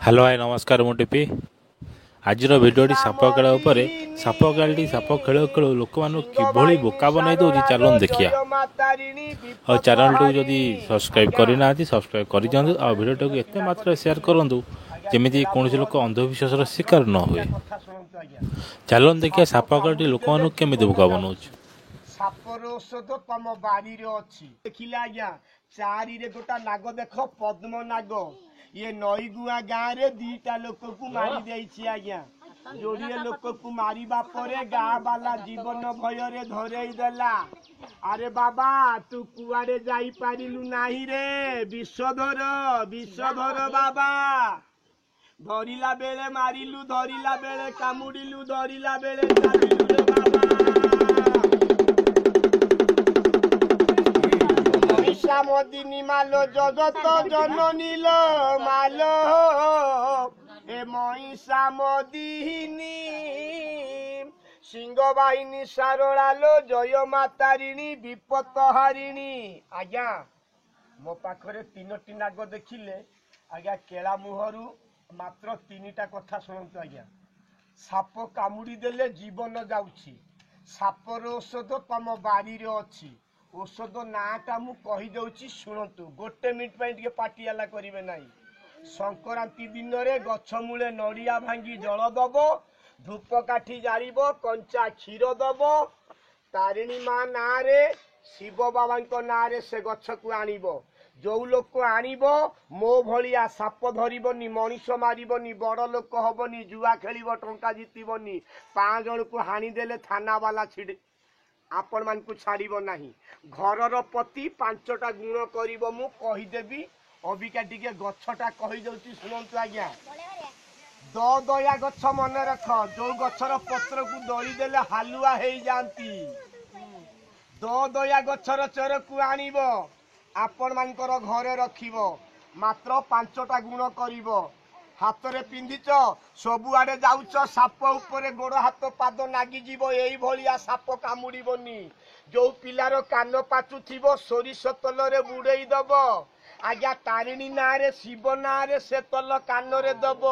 Hello hi नमस्कार मु TP आज भिडियोटी साप खेल साप खेलटी साप खेल खेल लोक मान कि बोका बनई दौर चलन देखिया और चैनल टी जदि सब्सक्राइब करना सब्सक्राइब कर दिखाँ और भिडियो को एत मात्रा शेयर करूँ जमी कौन लोक अंधविश्वास शिकार न हुए। चलन देखिए साप खेलटी लोक मान केमी बोका बनाऊ। सापर औषध तम बाड़ी अच्छी देखिले आज्ञा चारि गोटा नाग देख पद्म नाग ये नईगुआ गाँव रे दीटा लोक को मारी देछि आज्ञा। जोड़िए लोक को मारिबा परे गाँ वाला जीवन भय रे धरई देला। अरे बाबा तू कुआरे जाई पारिलु नाही रे विषधर बाबा धरिला बेले मारिलु धरिला बेले कामुड़िलु धरिला बेले चालिलु रे बाबा। मदिनी मालो जगत जननी लो मालो ए महिषा मदिनी सिंह बाहिनी सारोला लो जय मातारिणी विपत हारिणी। आज्ञा मो पाखरे तीनोटी नाग देखिले आज्ञा केला मुहरु मात्र तीनिटा कथा शुणु आज्ञा। साप कामुड़ी देले जीवन जाउछि सापर औषध तम बाड़ी रे अछि औषध नाटा मु कही दउछि शुणतु गोटे मिनिट पे टिके पाटियाला करिवे नाही। संक्रांति दिन रे गछ मूले नड़िया भांगी जल दब धूप काठी जालिब कंचा क्षीर दब तारिणी माँ ना रे शिव बाबा ना रे से गछ को आनिब। जो लोक आनिब मो भलिया साप धरबनी मनीष मारबनी बड़ लोक हबनी जुआ खेल टंका जितबनी 5 जन को हाणी देले थाना वाला छिड़ आपण मान को छाड़ब नाही। घरर पति 5टा गुण करिब मु कहीदेवी अबिका टिके गछटा कही दउछि सुनंतु आज्ञा। दया गछ मन रख जो गछर पत्र को दड़ी देले हालुआ हेई जांती दया गछर चेर को आनिब आपण मानकर घरे रखिब मात्र 5टा गुण करिब। हाथ रे पिंधिच सबु आडे जाउच साप ऊपर गोड़ हाथ पाद नागी जीव एई भलिया साप कामुड़ीबनी। जो पिलार कान पाचुथिबो सोरिष तल रे बुड़ेई दब आज्ञा तारिणी ना रे शिव ना रे से तल कान रे दब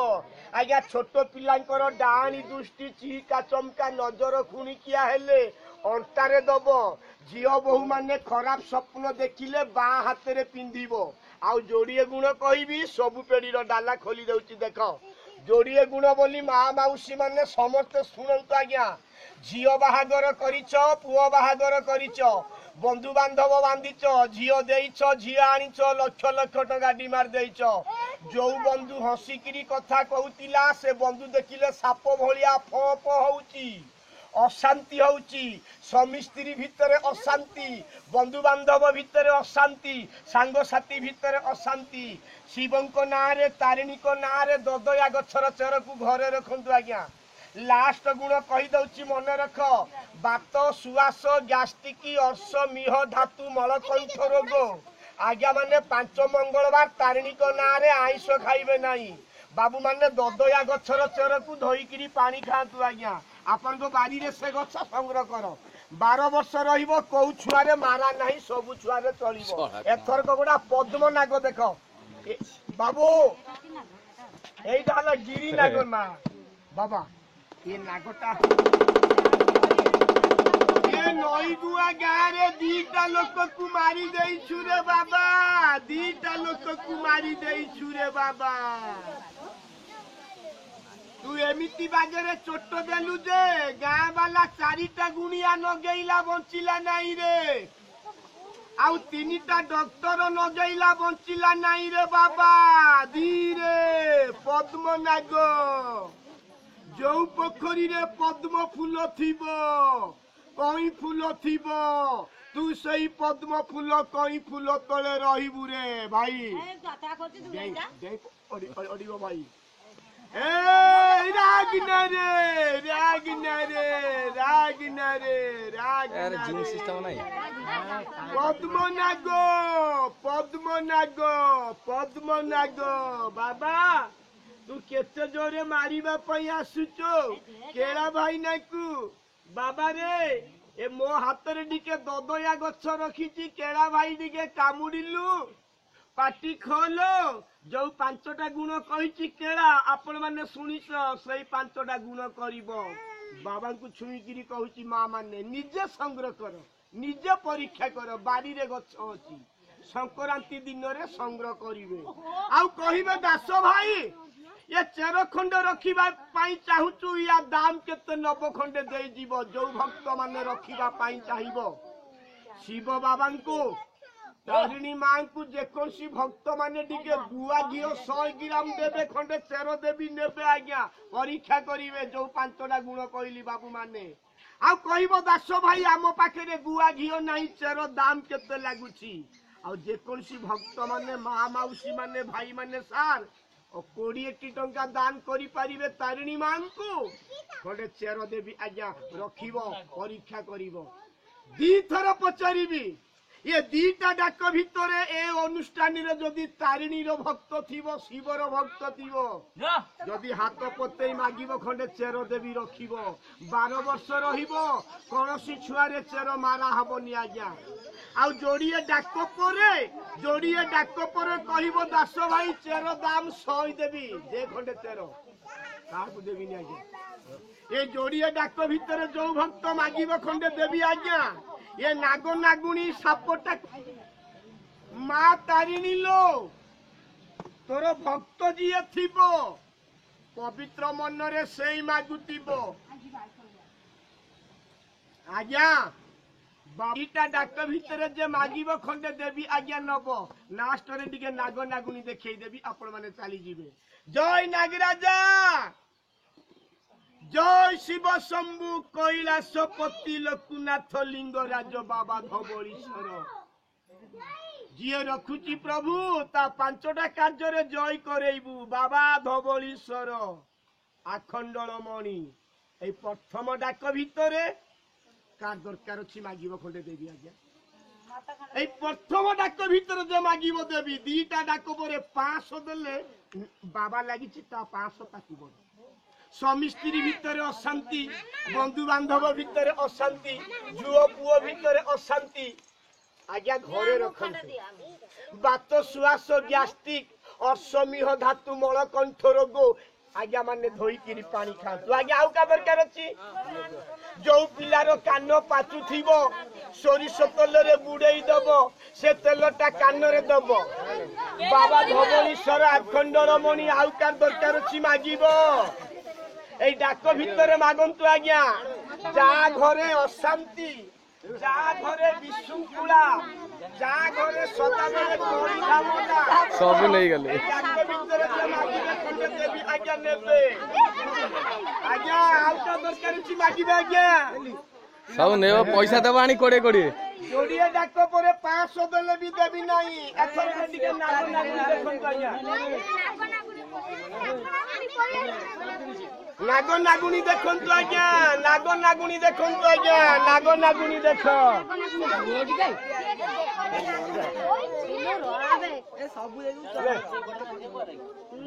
आज्ञा। छोट पिलांकर डाणी दृष्टि चिका चमका नजर खुणिकिया हेले अंटारे दब। झियो बहु माने खराब स्वप्न देखिले बा हाथ रे पिंधिबो। आउ जोड़िए गुण कहबी सबु पेड़ी डाला खोली दउछि देख जोड़िए गुण बोली माँ माउसी माने समस्त शुणंतु आज्ञा। झियो बाहागर करिछ पुओ बाहागर करिछ बंधु बांधव बांधिच झियो देइछ झियो आनिछ लक्ष लक्ष टका डिमार देइछ। जो बंधु हसिकिरी कथा कहूतिला से बंधु देखिले साप भलिया फ फ होउची अशांति होउची स्वामी स्त्री भितर अशांति बंधु बांधव भितर अशांति सांग साथी भितर अशांति। शिवं को ना रे तारिणी को ना रे दया गछर चेर को घरे रखंतु आज्ञा। लास्ट गुण कही दउछि मन रख बात सुआस गैस्ट्रिक अर्श मिह धातु मलकंठ रोग आज्ञा माने 5 मंगलवार तारिणी को ना रे आइंष खाइबे नाही। बाबू माने दया गछर चेर को धोइकिरी पानी खातु आज्ञा। आपन को बाड़ी रे से गछ संग्रह कर 12 वर्ष रहिबो को छुआरे मारा नाही सब छुआरे चलिबो। एथर को गोटा पद्म नाग देख बाबू एइटा हला गिरी नाग ना बाबा ये नागटा ये नईगुआ गाँव रे दीटा लोक को मारी देइछु रे बाबा दीटा लोक को मारी देइछु रे बाबा। तू एमिति बागरे चोट देलु जे गाँ वाला 4टा गुणिया नगेइला बंचिला नाही रे आउ 3टा डॉक्टर नगेइला बंचिला नाही रे बाबा। धीरे पद्म नाग जो पोखरी रे पद्म फूल थिबो कई फूल थिबो तू सही पद्म फूल कई फूल तले रहिबु रे भाई अडिबो भाई। ए रागिना रे जिन सिस्टम नाही पद्म नाग बाबा तू केते जोरे मारिबा पई आसुचो केला भाई नाकू बाबा रे ए मो हाथ रे डिके दया गछ रखीची केला भाई डिके कामुडिलु पाटी खोलो जो 5टा गुण कही केला आपण माने शुणिस से 5टा गुण करिवो बाबा को छुईकिरी कहूची माँ माने निजे संग्रह कर निजे परीक्षा कर बाड़ी रे गछ अछि संक्रांति दिन रे संग्रह करिवे आउ कहिबे दास भाई ये 13 खंड रखिबा पाई चाहूचु या दाम केते 90 खंड दे जीवो जो भक्त माने रखिबा पाई चाहिबो शिव बाबा को तारिणी मां को जेकोसी भक्त माने टिके गुआ घियो 100 ग्राम देबे खंडे 13 देवी नेबे आज्ञा परीक्षा करिवे जो 5टा गुण कहली बाबू माने आ कहबो दास भाई आम पाखे रे गुआ घियो नाही 13 दाम केते लागुची आ जेकोसी भक्त माने मां माउसी माने भाई माने सार 20 टंका दान करि परिबे तारिणी मां को खंडे 13 देवी आज्ञा रखिबो परीक्षा करिवो दी थर पचारिबी ये दीटा डाक भितर ए अनुष्ठान जदि तारिणी भक्त थिबो शिवर भक्त थिबो जदि हाथ पते मागिबो खंडे 13 देवी रखिबो 12 वर्ष रहिबो कोनसी छुआरे 13 मारा हबनी आज्ञा आ जोड़िए डाक परे कहिबो दास भाई 13 दाम 100 देवी जे खंडे 13 काहू देवी नि आज्ञा ए जोड़िए डाक भितर जो भक्त मागिबो खंडे देवी आज्ञा ये नागो नागुणी सापटा माँ तारिणी लो तोर भक्त जी थिबो पवित्र मन रे सेई मागुतिबो आज्ञा बाईटा डाक भितर जे मागिबो खंडे देवी आज्ञा नबो लास्ट रे दिके नागो नागुणी देखै देवी आपण माने चाली जिवे जय नागराजा जय शिव शंभु कैलासपति लोकनाथ लिंगराज बाबा धवलीश्वर जी रखुची प्रभु ता 5टा कार्य रे जय करेबू बाबा धवलीश्वर आखंडल मणि ए प्रथम डाक भितरे का दरकार अछि मागिबो खंडे देवी आज्ञा ए प्रथम डाक भितर जे मागिबो देवी दीटा डाक परे 500 देले बाबा लागिची ता 500 ताकू स्वामी स्त्री भितर अशांति बंधु बांधव भितर अशांति झुओ पुओ भितर अशांति आज्ञा घरे रखंती बात श्वास गैस्ट्रिक अर्शमीह धातु मल कंठ रोग आज्ञा माने धोईकिरी पानी खातु आज्ञा आउ का दरकार अछि जो पिलार कान पाचु थिबो सोरिष तेल रे बुड़ेई दबो से तेलटा कान रे दबो बाबा धवलीश्वर अखंडल मणि आउ का दरकार अछि मागिबो এই ডাক ভিতরে মাগন্তু আজ্ঞা যা ঘরে অশান্তি যা ঘরে বিশৃঙ্খলা যা ঘরে সদাবেলে করি ধামনা সব নেই গেলে ডাক ভিতরে যে মাগিবে খন্ডে দেবী আজ্ঞা নেবে আজ্ঞা আউটা দরকার ছি মাগিবে আজ্ঞা সব নেব পয়সা দেব আনি কোড়ে কোড়ে जोड़िए डाक परे 500 देले भी देबी नाही एथर खंडिके नागो नागुनी देखन आज्ञा नागो नागुनी देखन तो आज्ञा नागो नागुनी देखन तो आज्ञा नागो नागुनी देखो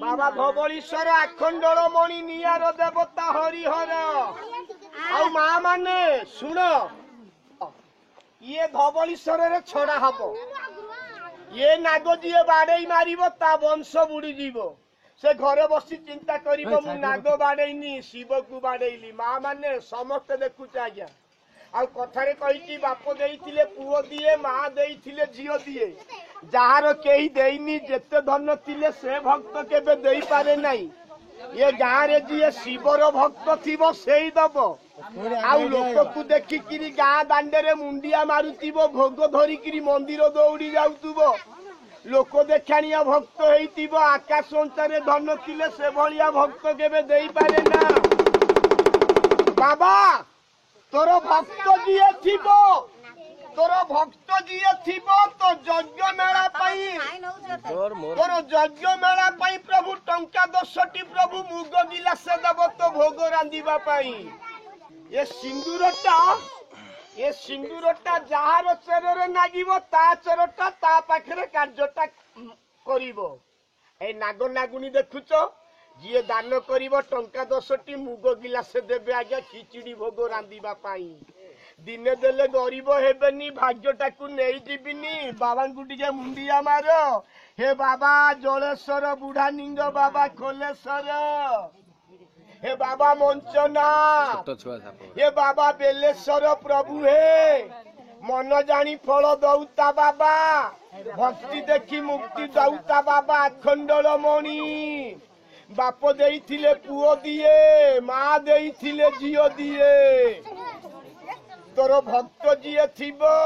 बाबा धवलीश्वर अखंडल मणि नियार देवता हरिहर आ मां माने सुनो ये धवलीश्वर रे छड़ा हबो ये नागो जी बाड़े मारिबो ता वंश बुड़ी जीवो से घरे बसी चिंता करिबो मु नागो बाड़ेनी शिव को बाड़ेली मां माने समस्त देखुच आज्ञा आ कथारे कहिची बाप देइथिले पुओ दिए मां देइथिले झियो दिए जहार केही देइनी जेते धन थिले से भक्त केबे देई पारे नाही ये गाँ रे जी शिवर भक्त थिबो सेई दबो आउ लोक को देखिकिरी गाँ दांडे मुंडिया मारुतिबो भोग धरिकिरी मंदिर दौड़ी जाउतुबो लोक देखाणिया भक्त हेइतिबो आकाश संसारे धन थिले से भलिया भक्त केबे देई पारे ना बाबा तोर भक्त जिए थिबो तोर भक्त जिए थिबो तो यज्ञ मेला पाई तोर यज्ञ मेला पाई प्रभु टंका 10टी प्रभु मुग गिलास देव तो भोग रांधिबा पाई ये सिंदूरटा जहार चेरे नागिबो ता चेरटा ता पाखरे कार्यटा करिवो ए नागो नागुनी देखुचो जिए दान करिवो टंका 10टी मुग गिलास देबे आज्ञा खिचड़ी भोग रांधिबा पाई ଦିନେ ଦେଲେ ଗରିବ ହେବେନି, ଭାଗ୍ୟଟାକୁ ନେଇଯିବିନି। ବାବାଙ୍କୁ ଟିକେ ମୁଣ୍ଡିଆ ମାର। हे बाबा जलेश्वर बुढ़ानिंग बाबा खोलेश्वर, हे बाबा मंचनाथ, हे बाबा बेलेश्वर प्रभु हे मन जानी फल दौता बाबा, भक्ति देखी मुक्ति दौता बाबा। अखंडल मणि बाप देइथिले पुओ दिए, माँ देइथिले झियो दिए। तोर भक्त जिए थिबो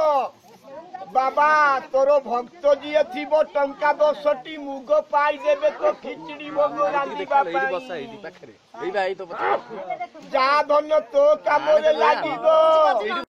बाबा, तोर भक्त जिए थिबो टंका 10टी मुग पाई देबे तो खिचड़ी भोग रांधिबा पाई। जा धन तो कामरे लागिबो।